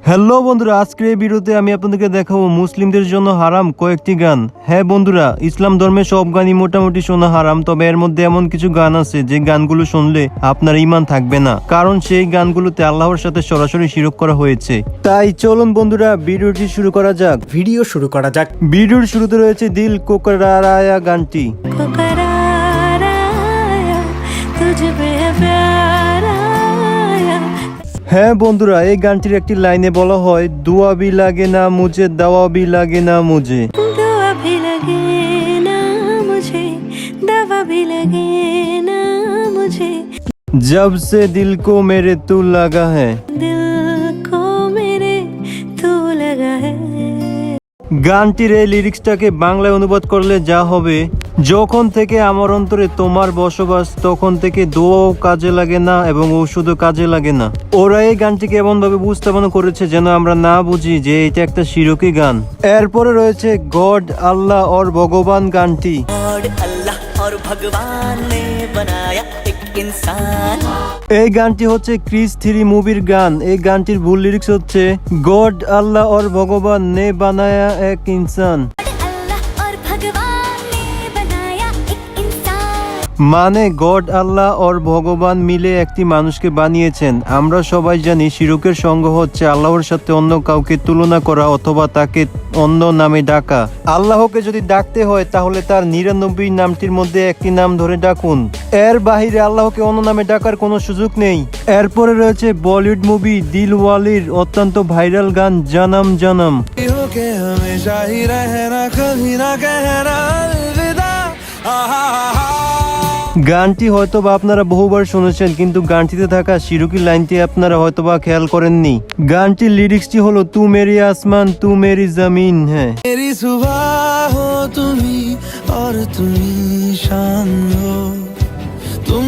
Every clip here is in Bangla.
হ্যালো বন্ধুরা, আজকের এই ভিডিওতে আমি আপনাদেরকে দেখাবো মুসলিমদের জন্য হারাম কয়েকটি গান। হ্যাঁ বন্ধুরা, ইসলাম ধর্মে সব গানই মোটামুটি শোনা হারাম, তবে এর মধ্যে এমন কিছু গান আছে যে গানগুলো শুনলে আপনার ঈমান থাকবে না, কারণ সেই গানগুলোতে আল্লাহর সাথে সরাসরি শিরক করা হয়েছে। তাই চলুন বন্ধুরা ভিডিওটি শুরু করা যাক। ভিডিওর শুরুতে রয়েছে দিল কোকরারায়া গানটি। হ্যাঁ বন্ধুরা, এই গানটির একটি লাইনে বলা হয়, দুয়া ভি লাগে না মুঝে, দাওয়া ভি লাগে না মুঝে। दुआ भी लगे ना मुझे, दवा भी लगे ना मुझे, जब से दिल को मेरे तू लगा है। दिल को मेरे तू लगा है। গানটির এই লিরিক্সটাকে বাংলায় অনুবাদ করলে যা হবে, যখন থেকে আমার অন্তরে তোমার বসবাস, তখন থেকে দোয়াও কাজে লাগে না এবং ঔষধও কাজে লাগে না। ওরা এই গানটিকে এমন ভাবে উপস্থাপন করেছে যেন আমরা না বুঝি যে এটা একটা শিরকি গান। এরপরে রয়েছে গড আল্লাহ और ভগবান গানটি। और अल्लाह और भगवान ने बनाया एक इंसान। এই গানটি হচ্ছে ক্রিস 3 মুভির গান। এই গানটির ভুল লিরিক্স হচ্ছে গড আল্লাহ और ভগবান ने बनाया एक इंसान। अल्लाह और भगवान ने बनाया एक इंसान। মানে গড আল্লাহ और ভগবান মিলে একটি মানুষকে বানিয়েছেন। আমরা সবাই জানি শিরকের সঙ্গ হচ্ছে আল্লাহর সাথে অন্য কাউকে তুলনা করা অথবা তাকে অন্য নামে ডাকা। আল্লাহকে যদি ডাকতে হয় তাহলে তার 99 নামটির মধ্যে একটি নাম ধরে ডাকুন, এর বাহিরে আল্লাহকে অন্য নামে ডাকার কোনো সুযোগ নেই। এরপরে রয়েছে বলিউড মুভি দিলওয়ালির অত্যন্ত ভাইরাল গান জানাম জানাম। के हमेशा ही रहना, कभी ना कहना अलविदा। গানটি হয়তোবা আপনারা বহুবার শুনেছেন, কিন্তু গানটিতে থাকা শিরকি লাইনটি আপনারা হয়তোবা খেয়াল করেননি। গানটির লিরিক্সটি হলো তু মেরি আসমান তু মেরি জমিন হ্যাঁ। मेरी सुबह हो तुम्ही और तुम्ही शाम हो तुम।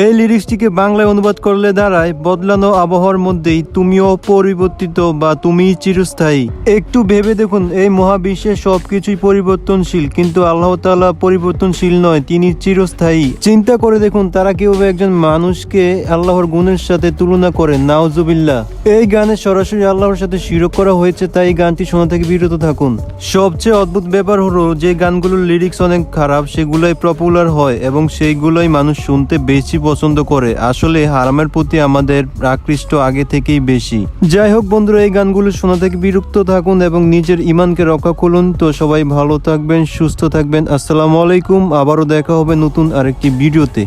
এই লিরিক্সটিকে বাংলায় অনুবাদ করলে দাঁড়ায়, বদলানো আবহাওয়ার মধ্যেই তুমিও পরিবর্তিত বা তুমি চিরস্থায়ী। একটু ভেবে দেখুন, এই মহাবিশ্বে সবকিছুই পরিবর্তনশীল, কিন্তু আল্লাহ তাআলা পরিবর্তনশীল নয়, তিনি চিরস্থায়ী। চিন্তা করে দেখুন, তারা কিভাবে একজন মানুষকে আল্লাহর গুণের সাথে তুলনা করে, নাউজুবিল্লাহ। এই গানে সরাসরি আল্লাহর সাথে শিরক করা হয়েছে, তাই গানটি শোনা থেকে বিরত থাকুন। সবচেয়ে অদ্ভুত ব্যাপার হলো, যে গানগুলোর লিরিক্স অনেক খারাপ সেগুলোই পপুলার হয় এবং সেইগুলোই মানুষ শুনতে বেশি পছন্দ করে। আসলে হারামের প্রতি আমাদের আকৃষ্ট আগে থেকেই বেশি। যাই হোক বন্ধুরা, এই গানগুলো শোনা থেকে বিরক্ত থাকুন এবং নিজের ঈমানকে রক্ষা করুন। তো সবাই ভালো থাকবেন, সুস্থ থাকবেন। আসসালামু আলাইকুম। আবারও দেখা হবে নতুন আরেকটি ভিডিওতে।